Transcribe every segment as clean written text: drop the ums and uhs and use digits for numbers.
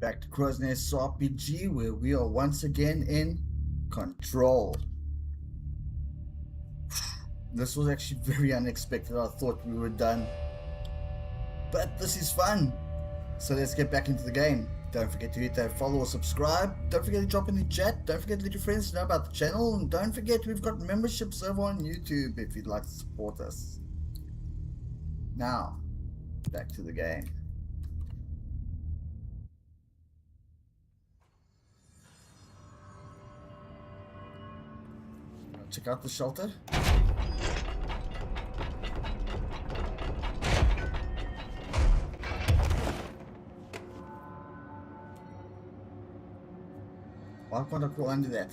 Back to Crow's Nest RPG, where we are once again in control. This was actually very unexpected. I thought we were done, but this is fun. So let's get back into the game. Don't forget to hit that follow or subscribe. Don't forget to drop in the chat. Don't forget to let your friends know about the channel. And don't forget we've got memberships over on YouTube if you'd like to support us. Now, back to the game. Check out the shelter. Why can't I crawl under that?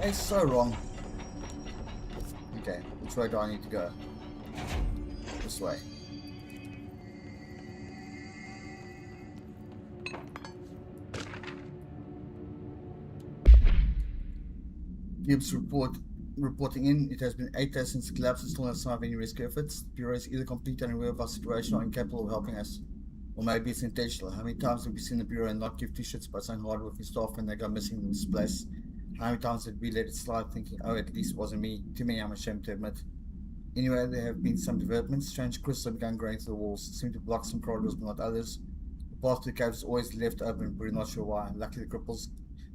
It's so wrong. Okay, which way do I need to go? This way. Gibbs reporting in. It has been 8 days since the collapse and still no sign of any rescue efforts. The Bureau is either completely unaware of our situation or incapable of helping us. Or maybe it's intentional. How many times have we seen the Bureau and not give two shits about some hardworking staff when they go missing in this place? How many times did we let it slide thinking, oh, at least it wasn't me? Too many, I'm ashamed to admit. Anyway, there have been some developments. Strange crystals have begun growing through the walls. It seem to block some corridors but not others. The path to the caves is always left open, but we're not sure why. Luckily the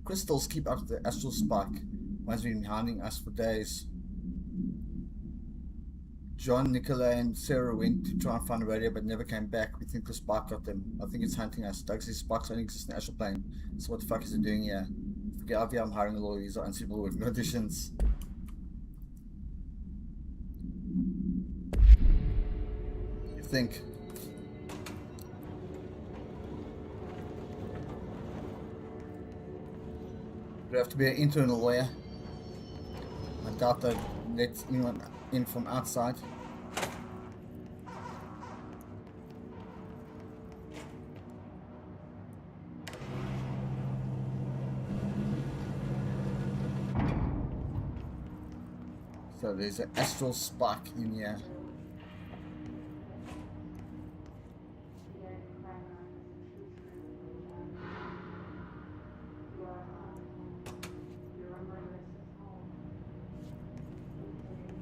crystals keep up the astral spike. One's been hounding us for days. John, Nicola, and Sarah went to try and find a radio but never came back. We think the spike got them. I think it's hunting us. Doug says spikes only exist in the astral plane. So what the fuck is it doing here? Forget out here, I'm hiring a lawyer. These are unsuitable working conditions. You think? We have to be an internal lawyer. I doubt they let anyone in from outside. So there's an astral spark in here.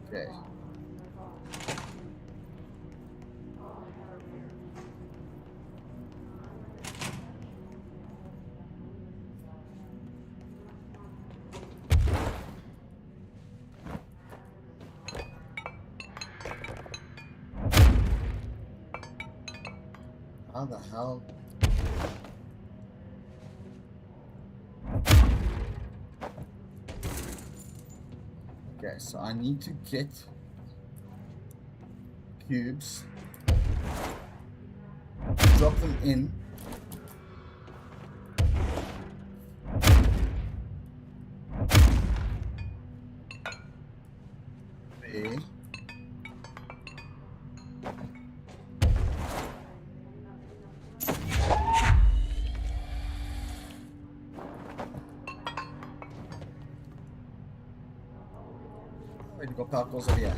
Okay. How the hell? Okay, so I need to get cubes, drop them in, there. Where do you go particles over here?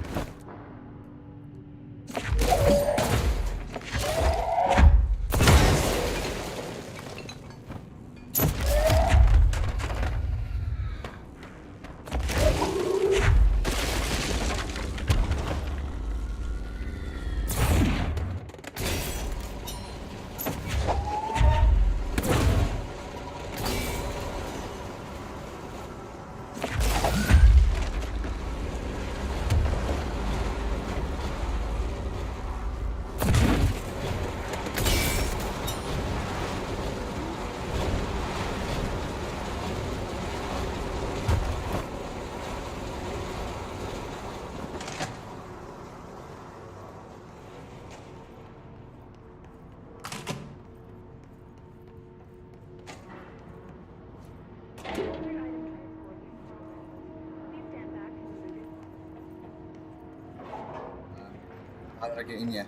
How did I get in here?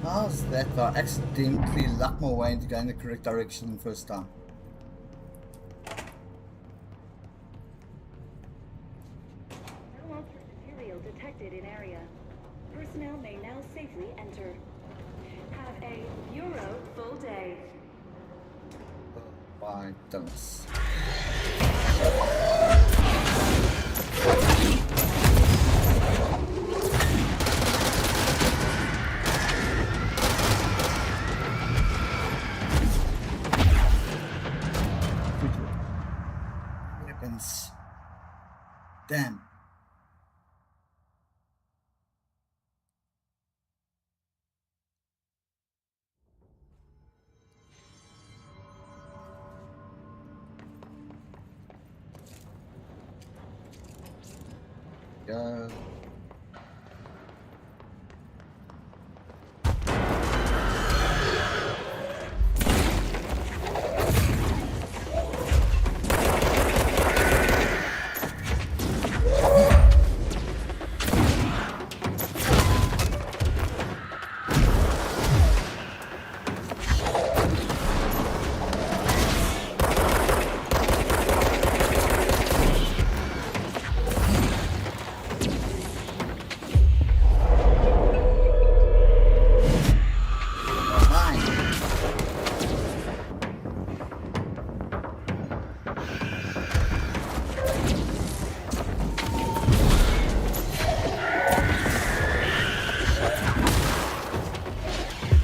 How's that? I accidentally lucked my way into going the correct direction the first time. detected in area. Personnel may now safely enter. Have a Bureau full day. My goodness. Weapons. Damn. Go.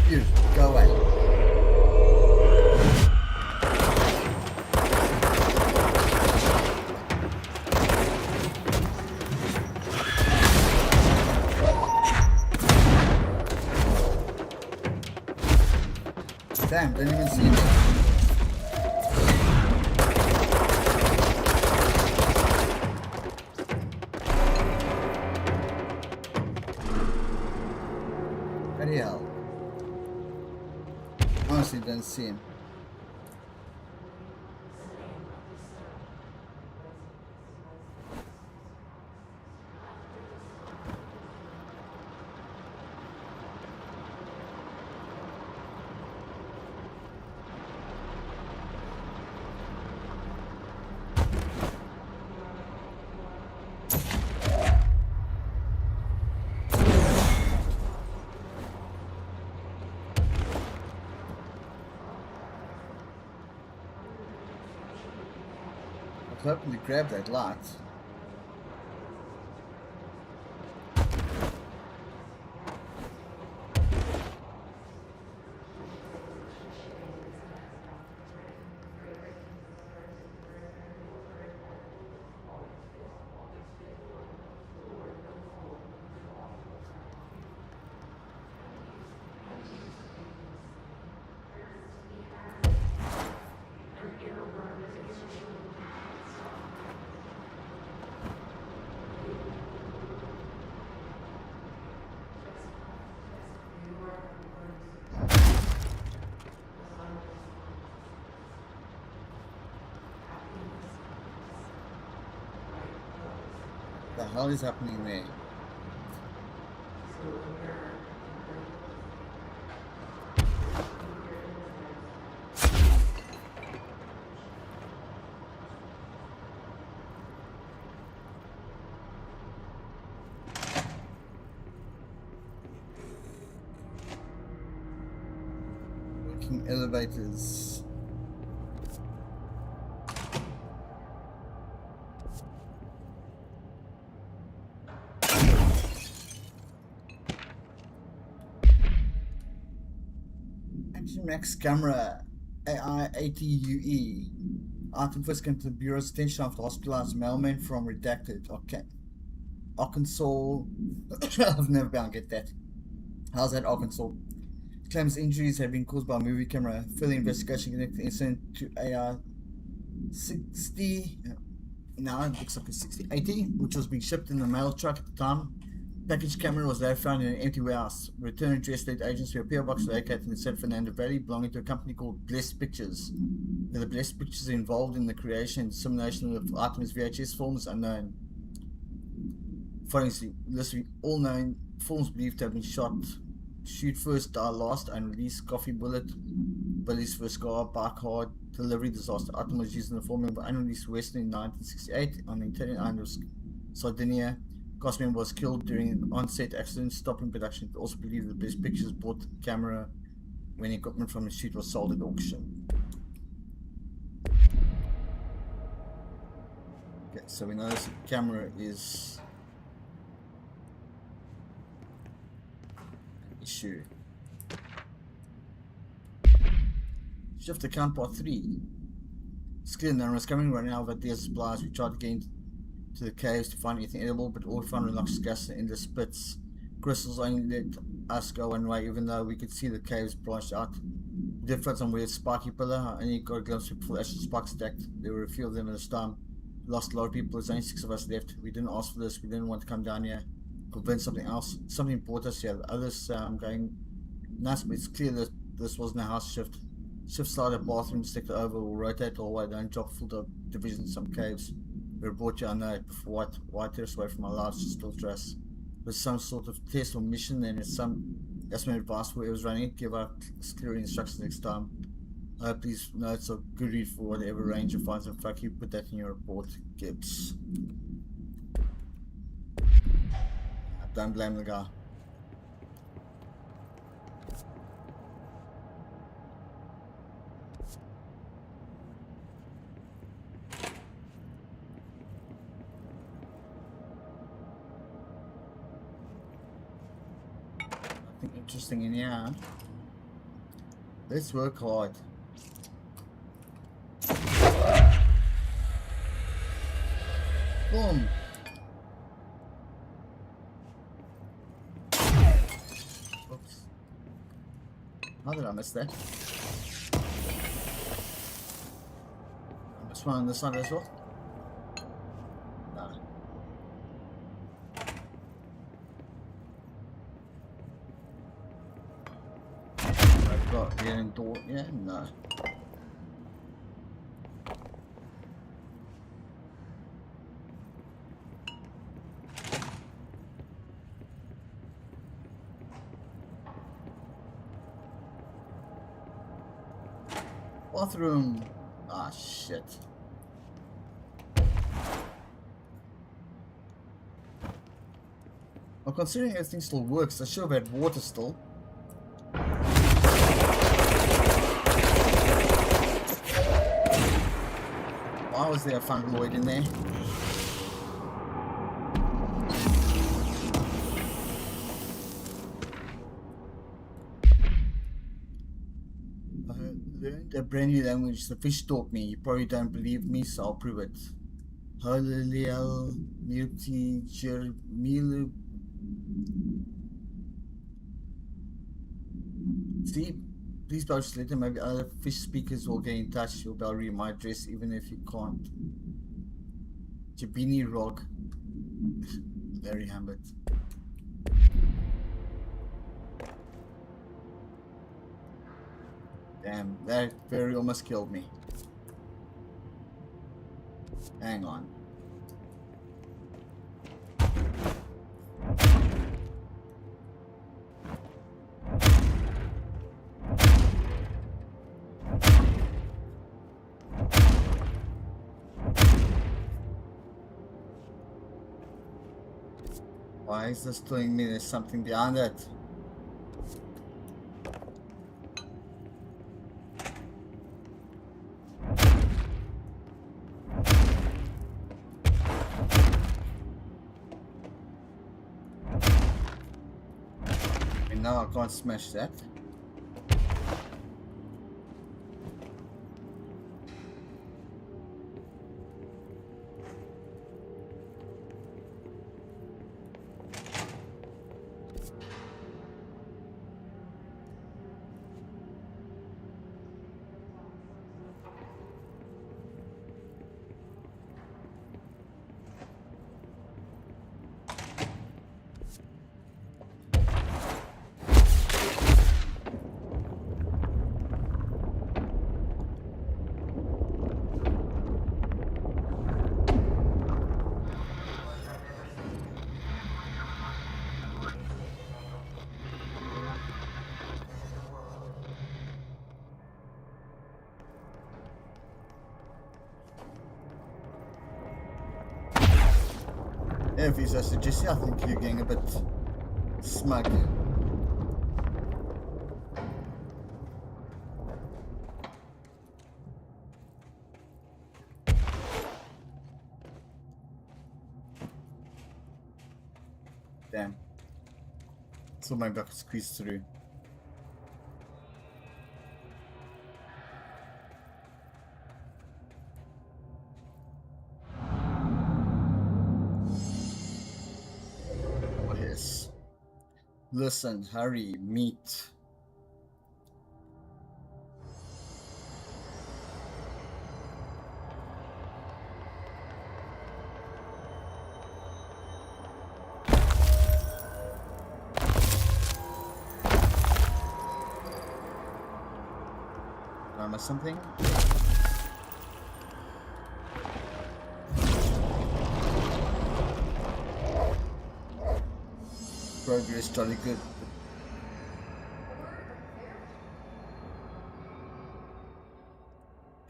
You, go away. Damn, didn't even see me. Bloody hell. Honestly, didn't see him. I was hoping to grab that light. The hell is happening there? Working elevators. Max camera AI-80UE. Item first came to the Bureau's attention after hospitalized mailman from redacted Arkansas. I've never been able to get that. How's that Arkansas? Claims injuries have been caused by a movie camera. Further investigation connected the incident to AI 60. Now it looks like a 6080, which was being shipped in the mail truck at the time. Package camera was later found in an empty warehouse. Return address state agents to a PO box located in the San Fernando Valley belonging to a company called Blessed Pictures. Whether the Blessed Pictures are involved in the creation and dissemination of items VHS films is unknown. Following this, all known films believed to have been shot: Shoot First, Die Last, Unreleased, Coffee Bullet, Billy's First Car, Bike Hard, Delivery Disaster. Item was used in the filming of unreleased Western in 1968 on the Italian island of Sardinia. cast member was killed during an on-set accident, stopping production. It also believed that Best Pictures bought the camera when equipment from the shoot was sold at auction. Okay, so we know this camera is an issue. Shift account part 3. It's clear no one was coming right now, but there's supplies. We tried to get into the caves to find anything edible, but all we found were noxious gas in the spits. Crystals only let us go one way, even though we could see the caves branched out. We did find some weird spiky pillar. I only got a glimpse before the actual spikes stacked. There were a few of them at this time. We lost a lot of people. There's only 6 of us left. We didn't ask for this. We didn't want to come down here. Convince something else. Something brought us here. The others going nuts, but it's clear that this wasn't a house shift. Shift slide bathroom, stick it over, or rotate all the way, don't drop full division in some caves. We were brought here, I know, before white tears away from our lives to still dress. There's some sort of test or mission, and that's my advice for whoever's running it. Give out clear instructions next time. I hope these notes are good read for whatever ranger finds, and fuck you, put that in your report, Gibbs. Don't blame the guy. Interesting in here. Let's work hard. Boom. Oops. How did I miss that? I missed one on this side as well. No. Getting door, yeah, no. Bathroom. Ah, shit. Well, considering everything still works, I should have had water still. Why was there a fungoid in there? I learned a brand new language. The fish taught me. You probably don't believe me, so I'll prove it. Haliliel Mirti Jermilu. See? Please post later, maybe other fish speakers will get in touch. You'll be able to read my address even if you can't. Jabini Rog. Larry Hambert. Damn, that very almost killed me. Hang on. Why is this telling me there's something behind it? And now I can't smash that. Yeah, if he's a Jesse, I think you're getting a bit smug. Damn. So maybe I could squeeze through. Oh yes. Listen, hurry, meet. Did I miss something? Progress jolly good.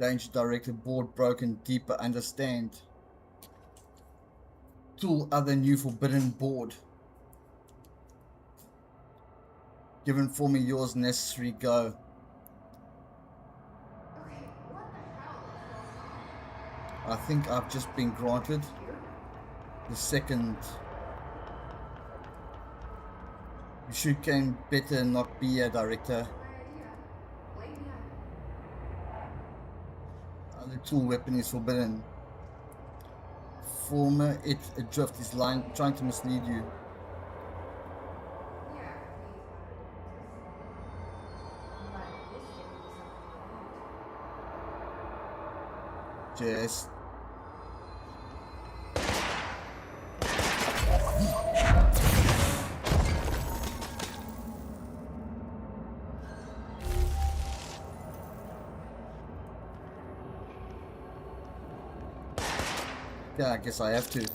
Danger directed, board broken, deeper understand. Tool other new forbidden board. Given for me yours necessary go. I think I've just been granted the second. You should can better not be a director. The tool weapon is forbidden. Former it adrift is lying, trying to mislead you. Jess. Yeah, I guess I have to.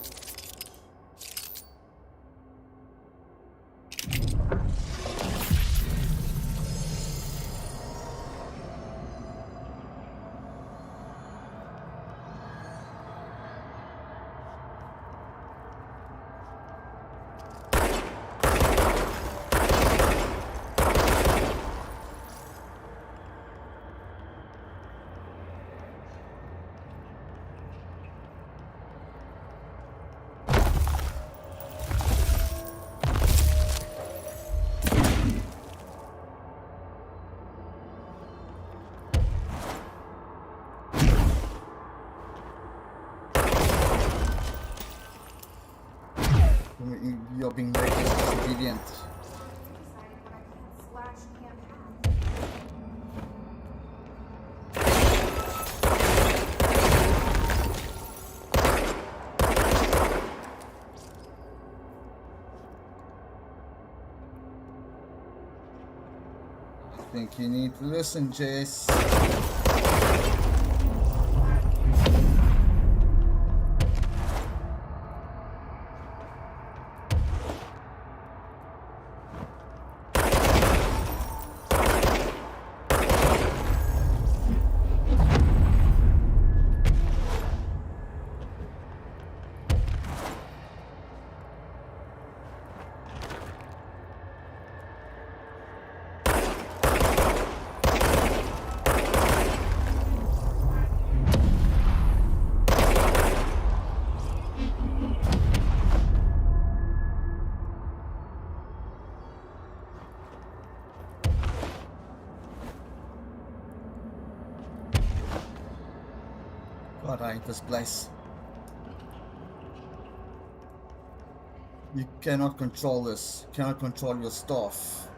You're being very disobedient. I think you need to listen, Jess. God, I hate this place. You cannot control this. You cannot control your staff.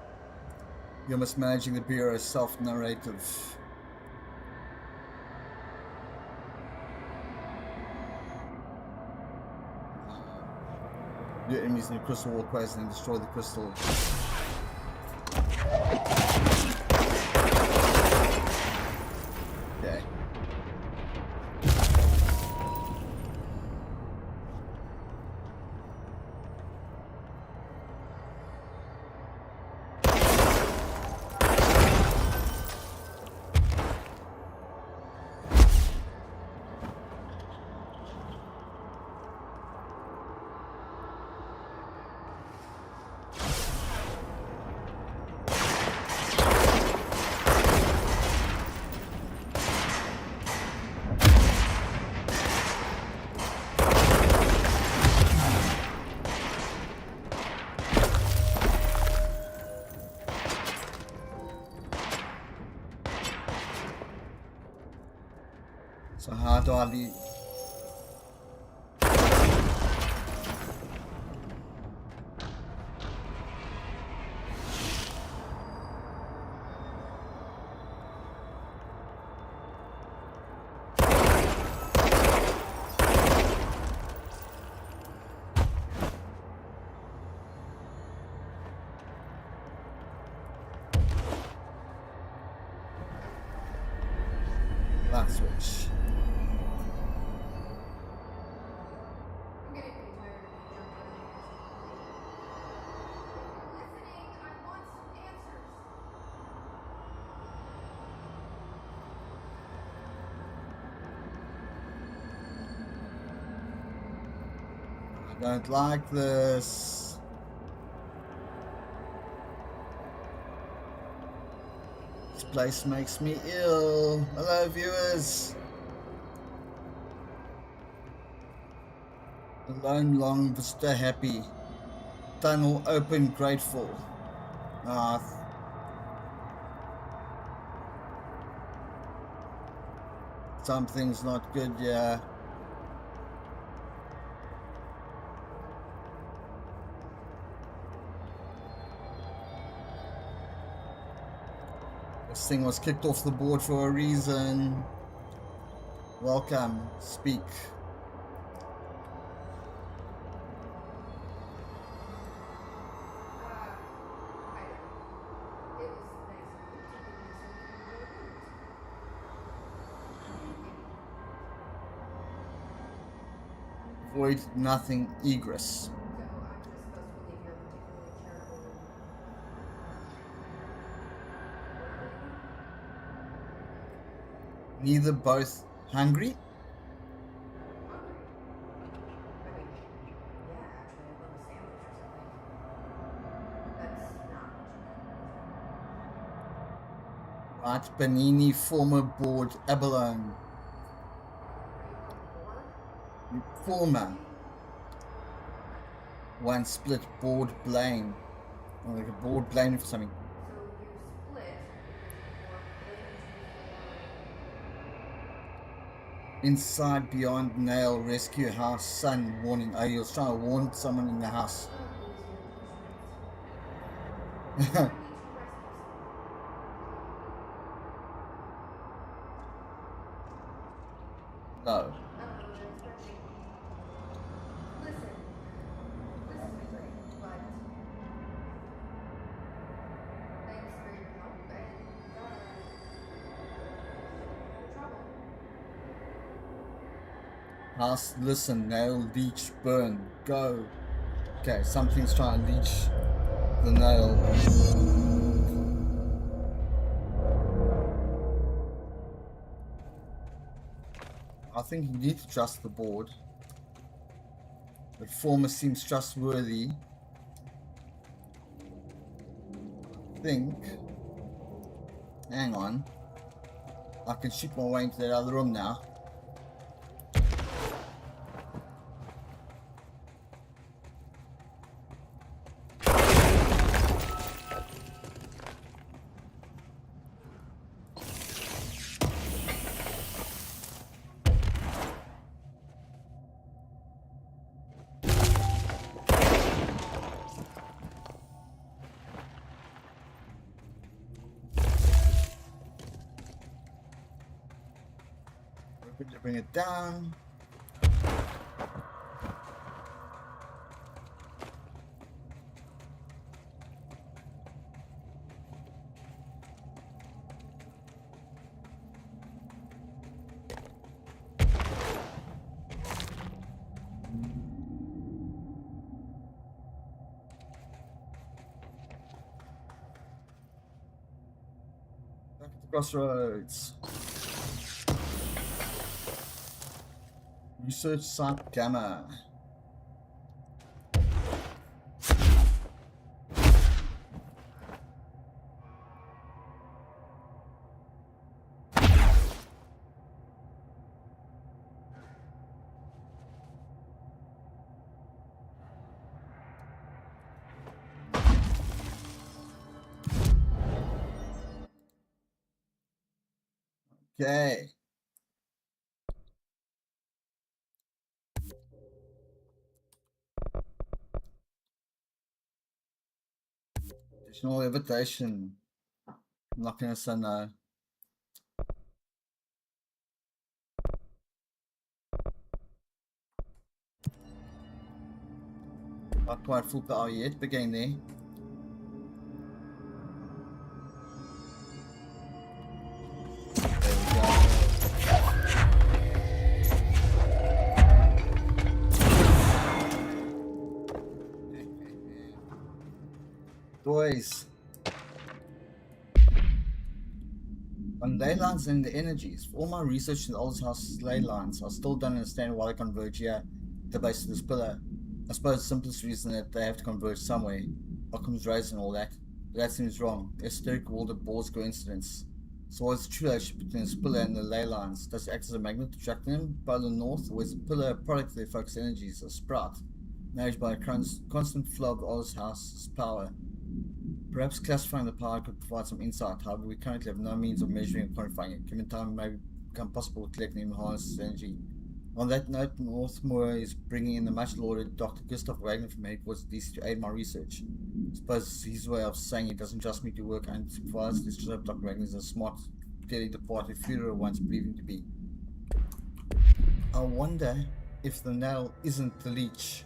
You're mismanaging the Bureau's self-narrative. Your enemies in the crystal wall quest and destroy the crystal. Okay. How do I leave? That switch. I'm getting pretty tired of being jumped on listening, I want some answers. I don't like this. This place makes me ill. Hello, viewers. Alone, long, vista, happy. Tunnel open, grateful. Ah, something's not good, yeah. This thing was kicked off the board for a reason. Welcome, speak. I don't. It was nice of you to give me something Void, nothing, egress. So I'm just supposed to believe you're a particularly charitable. Neither, both. Hungry? Hungry. I mean, yeah, actually, I'd love a sandwich or something. That's not what Right, Panini, former board, abalone. you meant. Former. One split board blame. Or like a board blame for something. So you split Inside Beyond Nail Rescue House Sun warning. Oh, he was trying to warn someone in the house. No. Listen, this has been great, but thanks for your help and trouble. House, listen, nail, leech, burn, go. Okay, something's trying to leech the nail. I think you need to trust the board. The former seems trustworthy. I think. Hang on. I can shoot my way into that other room now. To bring it down. Back at the crossroads. Research site Gamma. Okay. Gravitational levitation. I'm not gonna say no. Not quite full power yet, but getting there. There we go. Boys. On ley lines and the energies, for all my research in the old house's ley lines, I still don't understand why they converge here at the base of this pillar. I suppose the simplest reason that they have to converge somewhere. Occam's razor and all that. But that seems wrong. Esoteric world of Bohr's coincidence. So what's the true relationship between this pillar and the ley lines? Does it act as a magnet attracting them by the north, or is the pillar a product of their focused energies, a sprout, managed by a constant flow of Oz house's power? Perhaps classifying the power could provide some insight. However, we currently have no means of measuring and quantifying it. Given time, it may become possible to collect and even harness this energy. On that note, Northmoor is bringing in the much lauded Dr. Gustav Wagner from headquarters DC to aid my research. I suppose it's his way of saying he doesn't trust me to work unsupervised. This shows Dr. Wagner is a smart, clearly departed Führer once believed him to be. I wonder if the nail isn't the leech.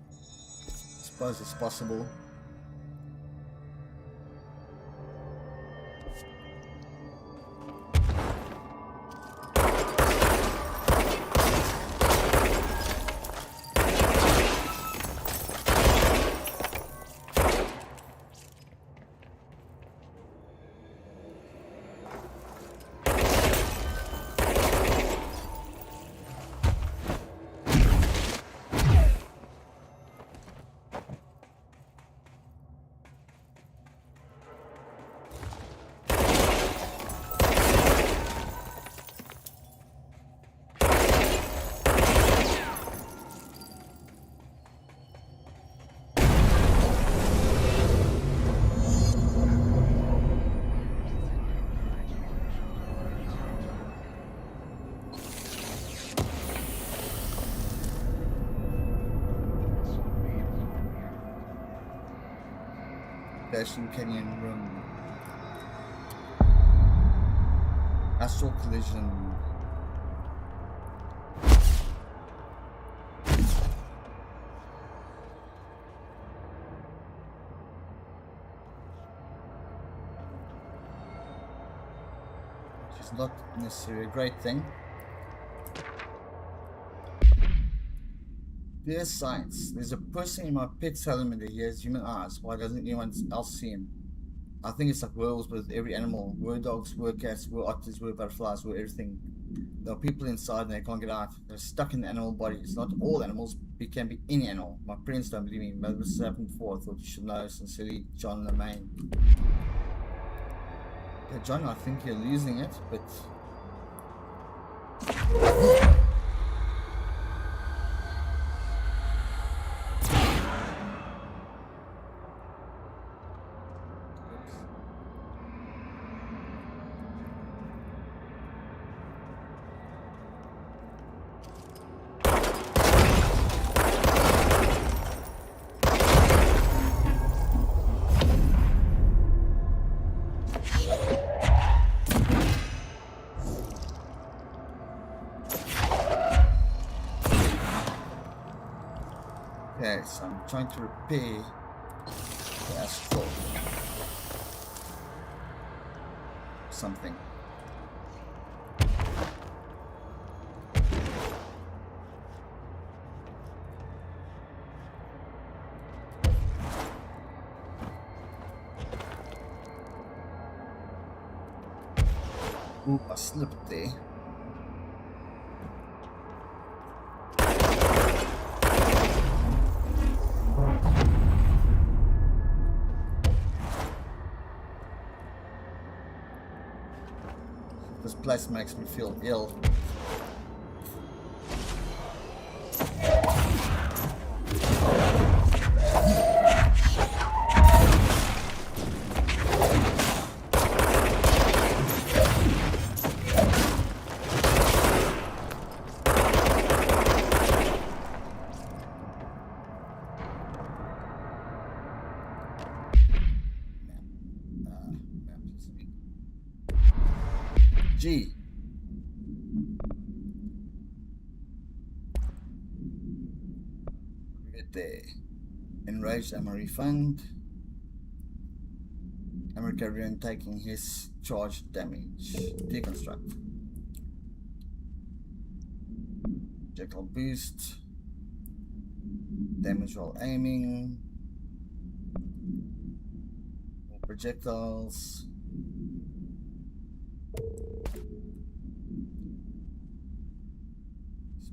I suppose it's possible. Fashion Canyon Room. Astral Collision. Which is not necessarily a great thing. Dear Science, there's a person in my pet element that he has human eyes. Why doesn't anyone else see him? I think it's like werewolves with every animal. Were dogs, were cats, were otters, were butterflies, were everything. There are people inside and they can't get out. They're stuck in the animal body. It's not all animals, it can be any animal. My parents don't believe me, but this has happened before. I thought you should know. Sincerely, John Lemaine. Yeah, John, I think you're losing it, but... Okay, so I'm trying to repair the astral something. Oop, I slipped there. This place makes me feel ill. G. We get there. Enraged ammo refund. American taking his charge damage. Deconstruct. Projectile boost. Damage while aiming. More projectiles.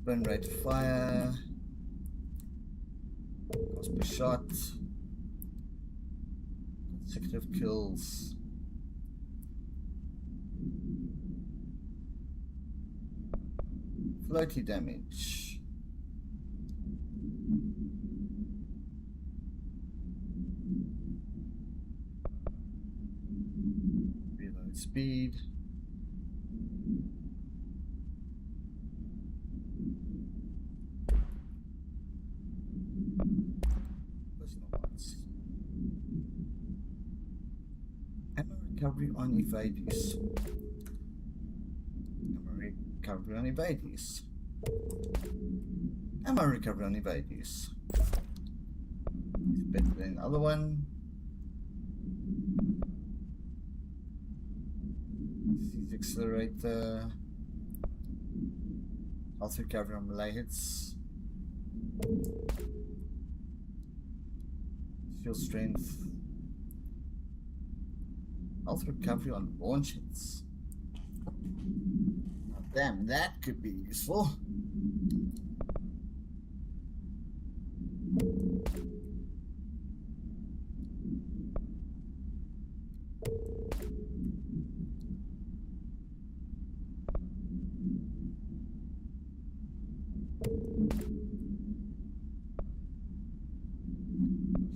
Spin rate fire. Cost per shot. Consecutive kills. Floaty damage. Reload speed. Personal ones. Ammo recovery on evades. Ammo recovery on evades. Ammo recovery on evades. It's better than the other one. Seize accelerator. Health recovery on melee hits. Shield strength. Health recovery on launch hits. Now, damn, that could be useful.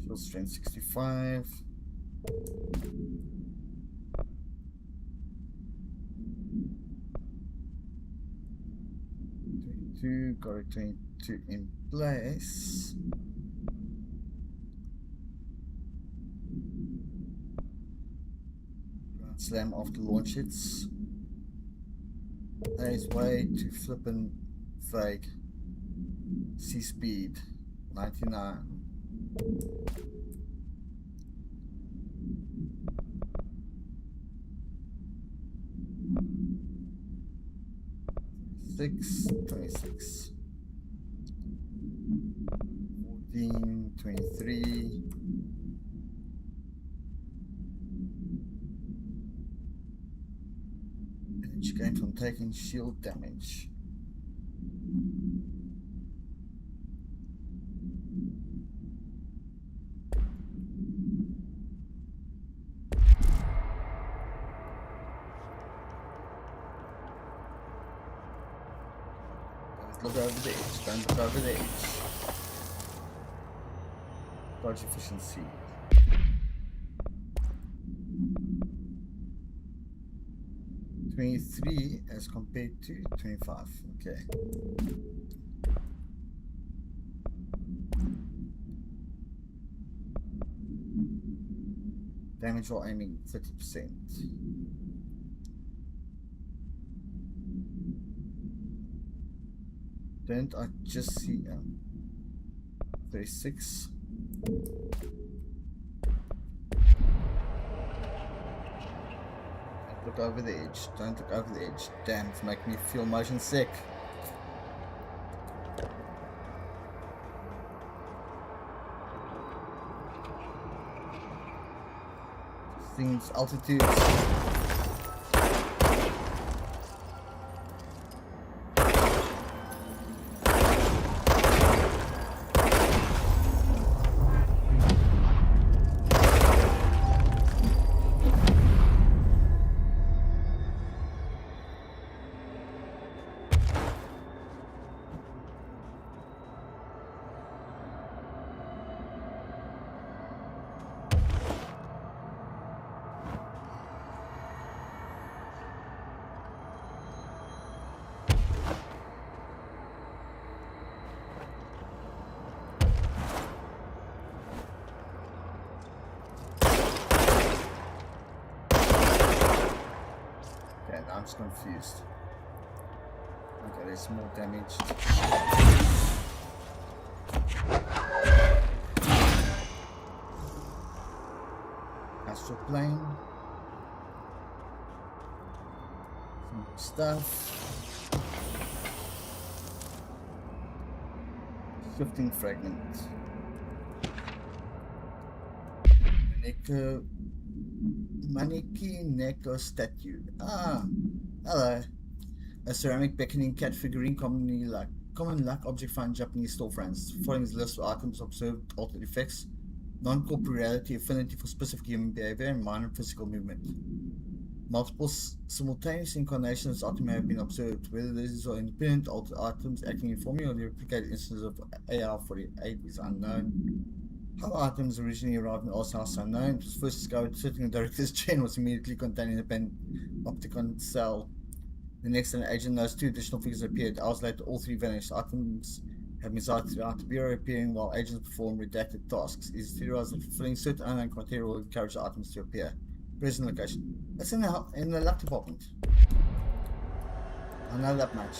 Shield strength 65. Got a 22 in place. Ground slam after launch hits. That is way too flippin' vague. C speed 99. Six, 26, 14, 23, energy gain from taking shield damage. Look over the edge, don't look over the edge. Dodge efficiency. $23 as compared to 25. Okay. Damage while aiming 30%. Didn't I just see 36? Look over the edge. Don't look over the edge. Damn, it's making me feel motion sick. Things altitudes. just confused. Okay, there's more damage. Astral plane. Some stuff. Shifting fragment. Maneki Neko statue. Ah, hello. A ceramic beckoning cat figurine, common luck object found in Japanese storefronts. Following his list of items observed altered effects, non-corporeality, affinity for specific human behavior, and minor physical movement. Multiple simultaneous incarnations of items have been observed. Whether these are independent altered items acting informally or the replicated instances of AR-48 is unknown. How items originally arrived in Oz House is unknown. It was first discovered sitting in the director's chair and was immediately contained in a panopticon cell. The next, an agent noticed 2 additional figures appeared. Hours later, all 3 vanished. Items have been sighted throughout the Bureau, appearing while agents perform redacted tasks. It is theorized that fulfilling certain unknown criteria will encourage the items to appear. Present location. It's in the lab department. I know that much.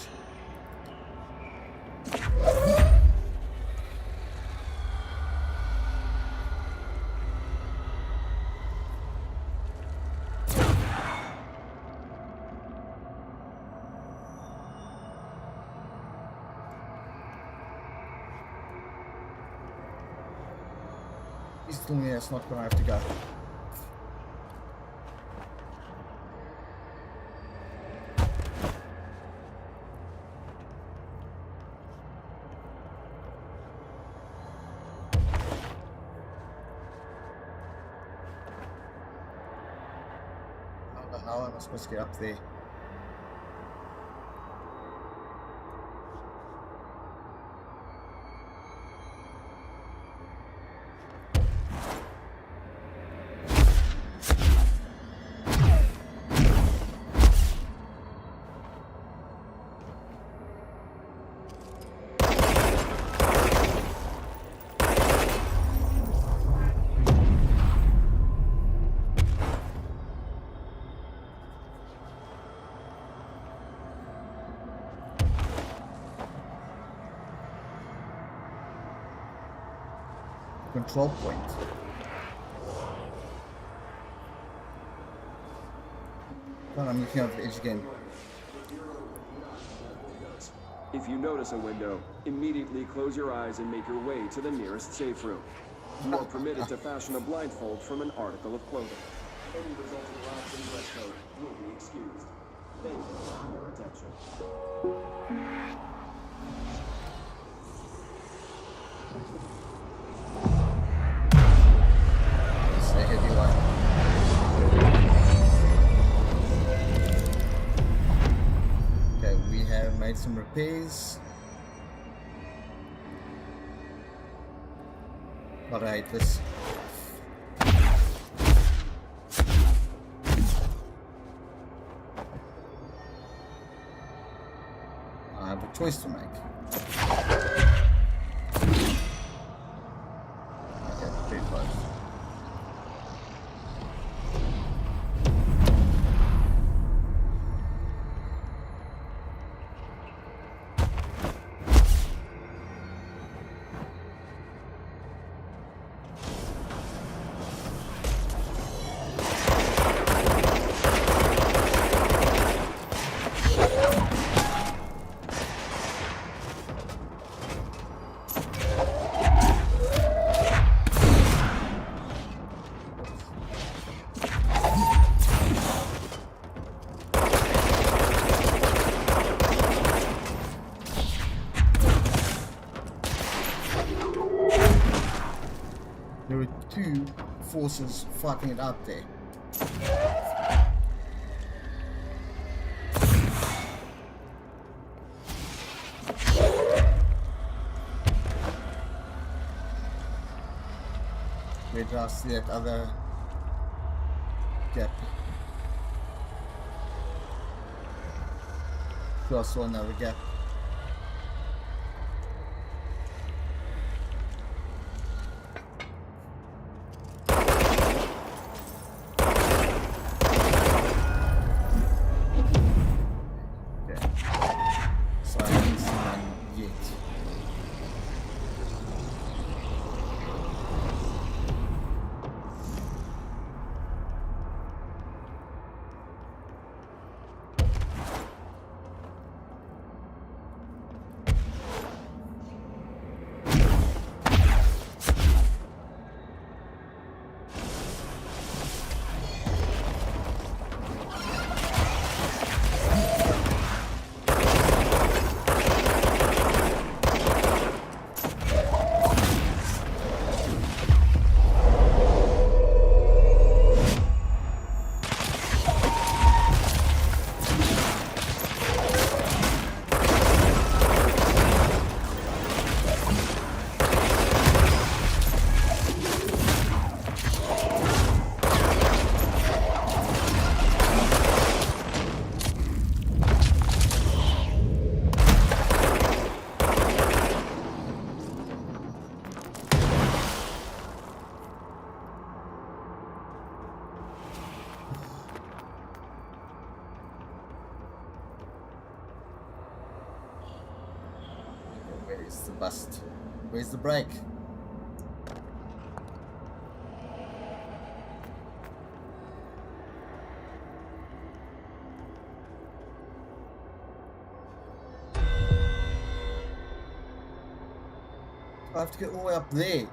He's telling me that's not where I have to go. How am I supposed to get up there? Control point. Well, I'm looking at the edge again. If you notice a window, immediately close your eyes and make your way to the nearest safe room. You are permitted to fashion a blindfold from an article of clothing. Any resulting lapse in dress code will be excused. Thank you for your attention. Okay, we have made some repairs. But I hate this. I have a choice to make. Okay, pretty close. There were 2 forces fighting it out there. Where did I see that other gap? So I saw another gap. bust. Where's the brake? I have to get all the way up there.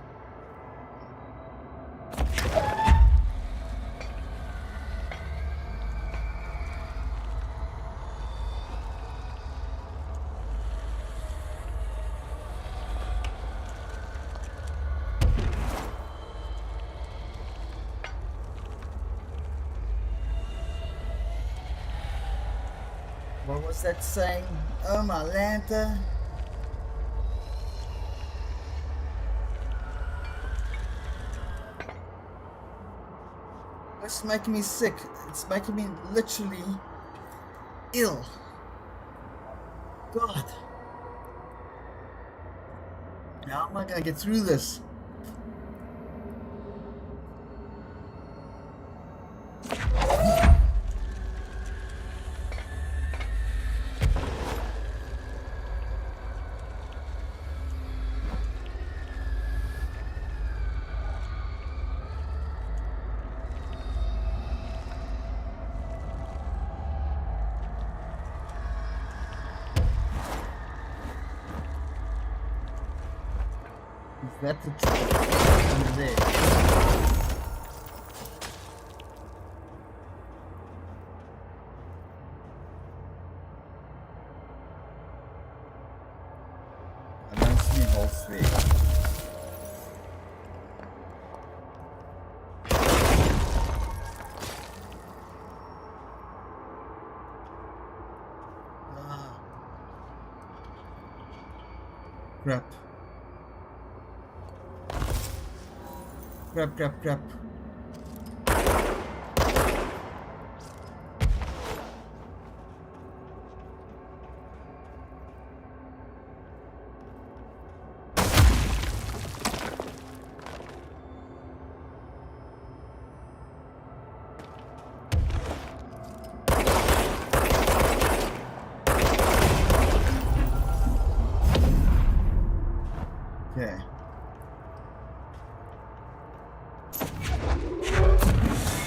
What was that saying? Oh my lanta. It's making me sick. It's making me literally ill. God. How am I gonna get through this? Is that the truth? Under there. I don't see holes there. Crap. Crap. Okay.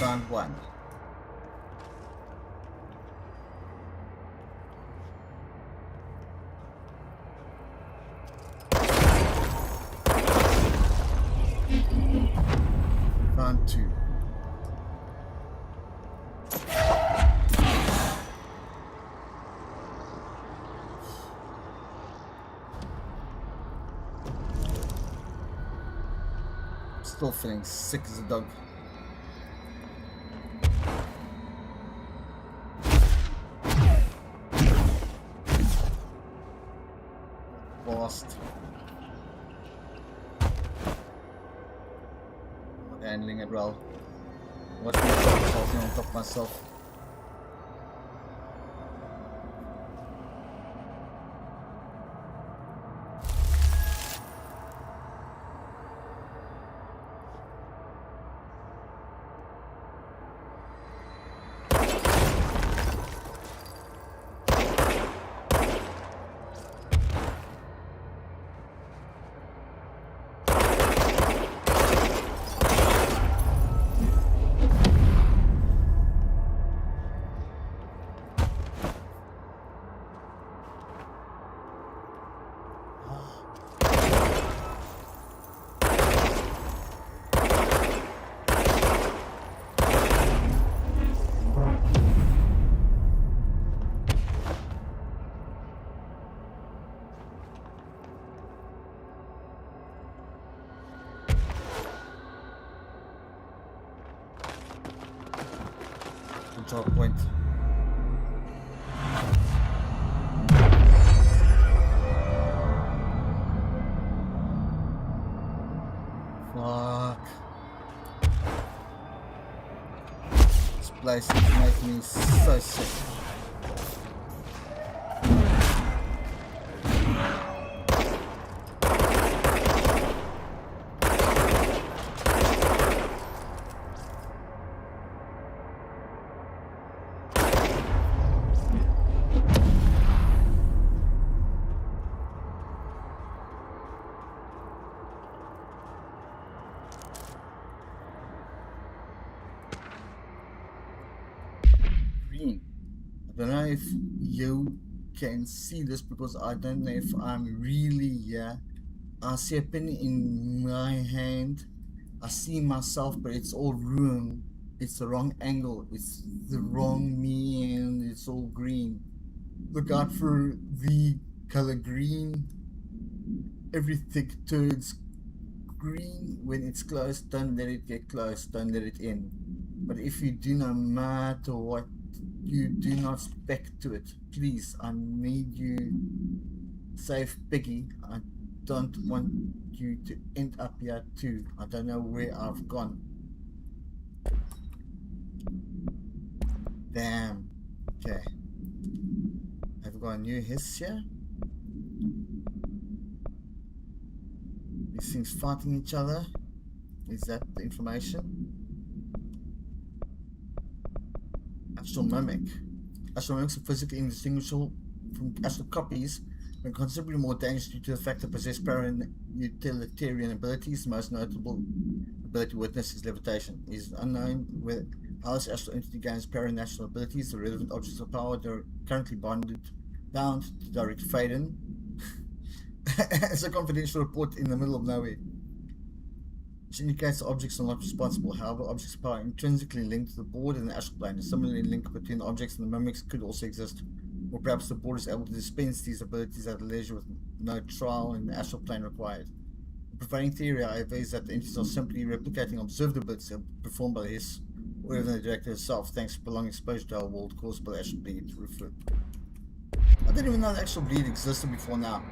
Found one. Found two. Still feeling sick as a dog. Lost. Not handling it well. Watch myself falling on top of myself. Control point. Fuck. This place is making me so sick. don't know if you can see this because I don't know if I'm really here. I see a pen in my hand. I see myself, but it's all ruined. It's the wrong angle. It's the wrong me, and it's all green. Look out for the color green. Everything turns green when it's close. Don't let it get close. Don't let it in. But if you do, no matter what, you do not spec to it. Please, I need you. Save Piggy. I don't want you to end up here too. I don't know where I've gone. Damn. Okay. Have we got a new hiss here? These things fighting each other. Is that the information? Astral mimic. Astral mimics are physically indistinguishable from astral copies, and considerably more dangerous due to the fact that possess para-utilitarian abilities. The most notable ability to witness is levitation. It is unknown whether how this astral entity gains para-natural abilities. The relevant objects of power are currently bound to Direct Faden. It's a confidential report in the middle of nowhere, which indicates the objects are not responsible. However, objects of power intrinsically linked to the board and the astral plane. A similarly link between the objects and the mimics could also exist. Or perhaps the board is able to dispense these abilities at leisure with no trial in the astral plane required. The prevailing theory, however, is that the entities are simply replicating observed abilities performed by the hiss or even the director herself, thanks to prolonged exposure to our world caused by the astral bleed. I didn't even know the astral bleed existed before now.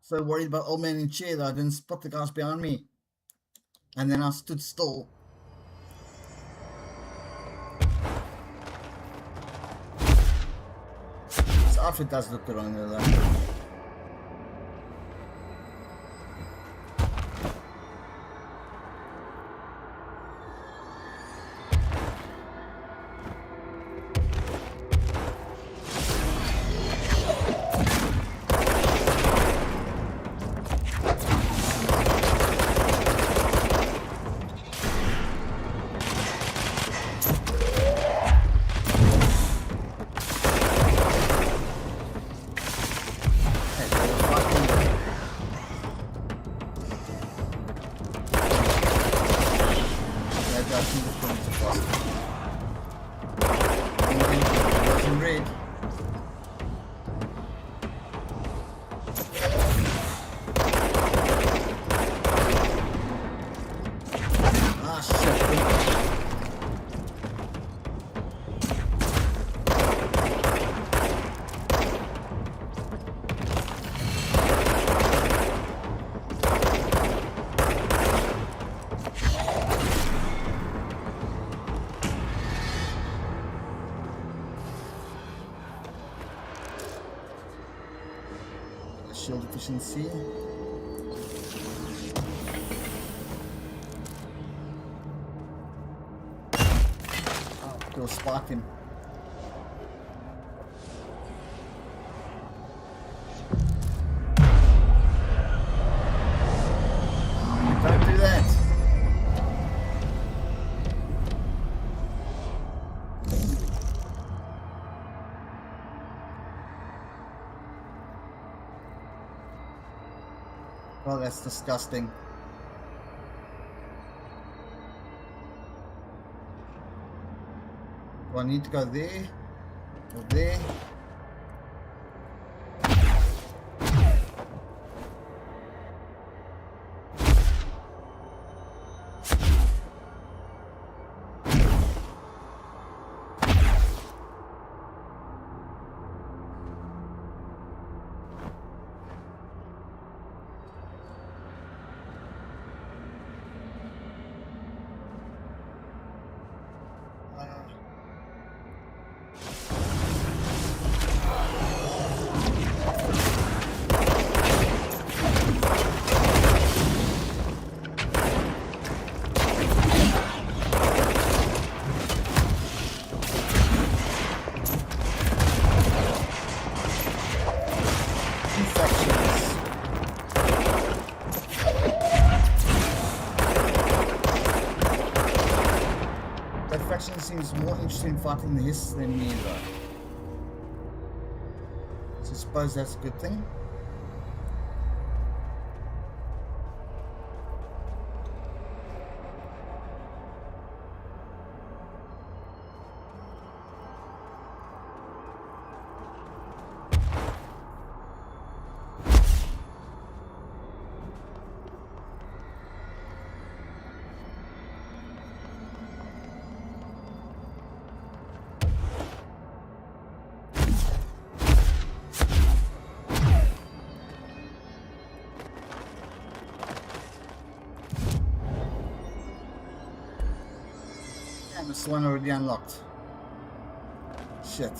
So worried about old man in chair that I didn't spot the guys behind me. And then I stood still. This outfit does look good on there though. Shield efficiency. Oh, go spark him. Don't do that. Oh, that's disgusting. Do I need to go there? Or there? interested in fighting the hiss than me though. So I suppose that's a good thing. Damn, it's one already unlocked. Shit.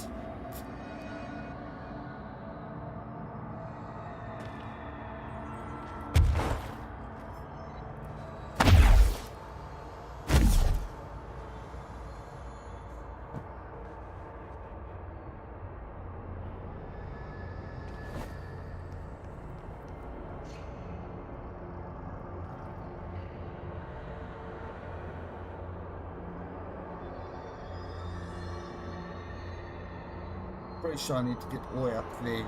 Pretty sure I need to get all the way up there.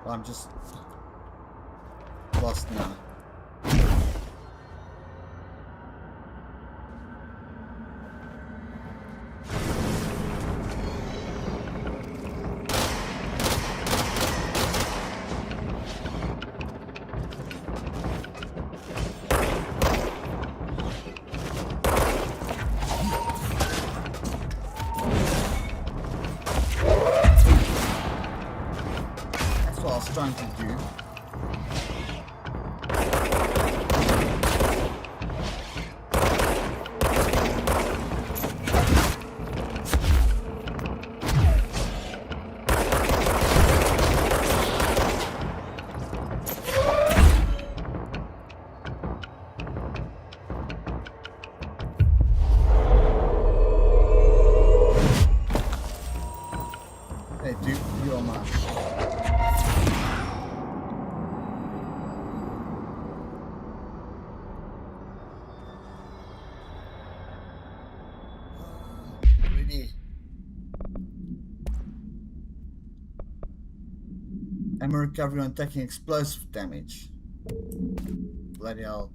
I'm just lost now. Trying to do. Hey, dude, you're mine. Ammo recovery on taking explosive damage. Bloody hell.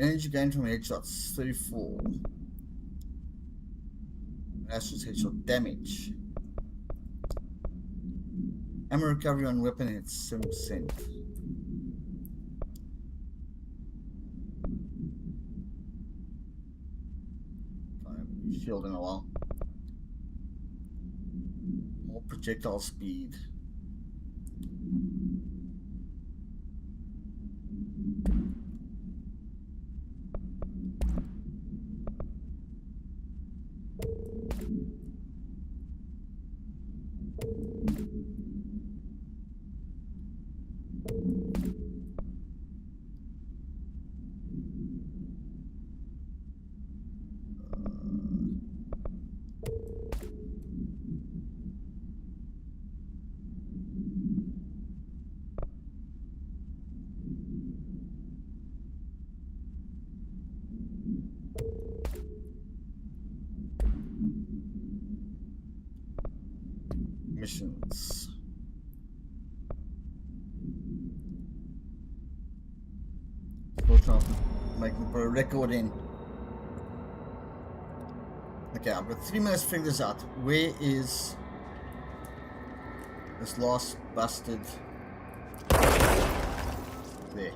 Energy gained from headshots, 34. That's just headshot damage. Ammo recovery on weapon hits, 7%. I haven't shield in a while. More projectile speed. Missions. Still trying to make me put a record in. Okay, I've got 3 minutes to figure this out. Where is this last bastard? There.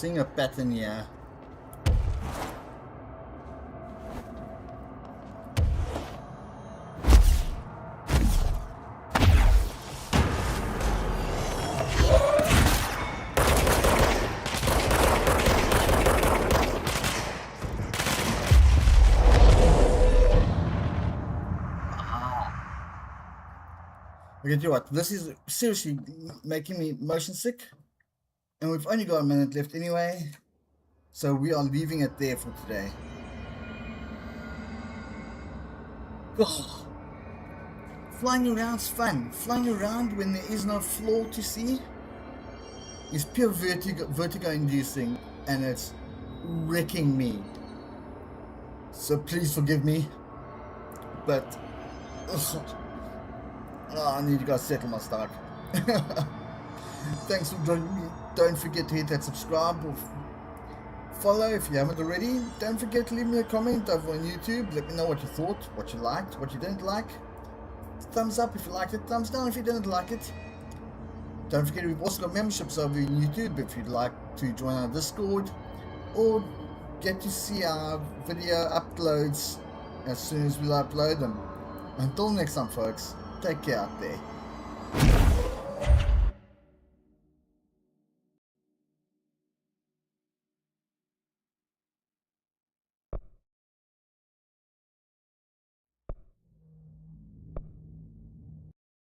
Seeing a pattern here. Okay, tell you what, this is seriously making me motion sick. And we've only got a minute left anyway. So we are leaving it there for today. God. Flying around's fun. Flying around when there is no floor to see is pure vertigo inducing, and it's wrecking me. So please forgive me. But I need to go settle my stomach. Thanks for joining me. Don't forget to hit that subscribe or follow if you haven't already. Don't forget to leave me a comment over on YouTube. Let me know what you thought, what you liked, what you didn't like. Thumbs up if you liked it, thumbs down if you didn't like it. Don't forget we've also got memberships over on YouTube if you'd like to join our Discord or get to see our video uploads as soon as we upload them. Until next time folks, take care out there.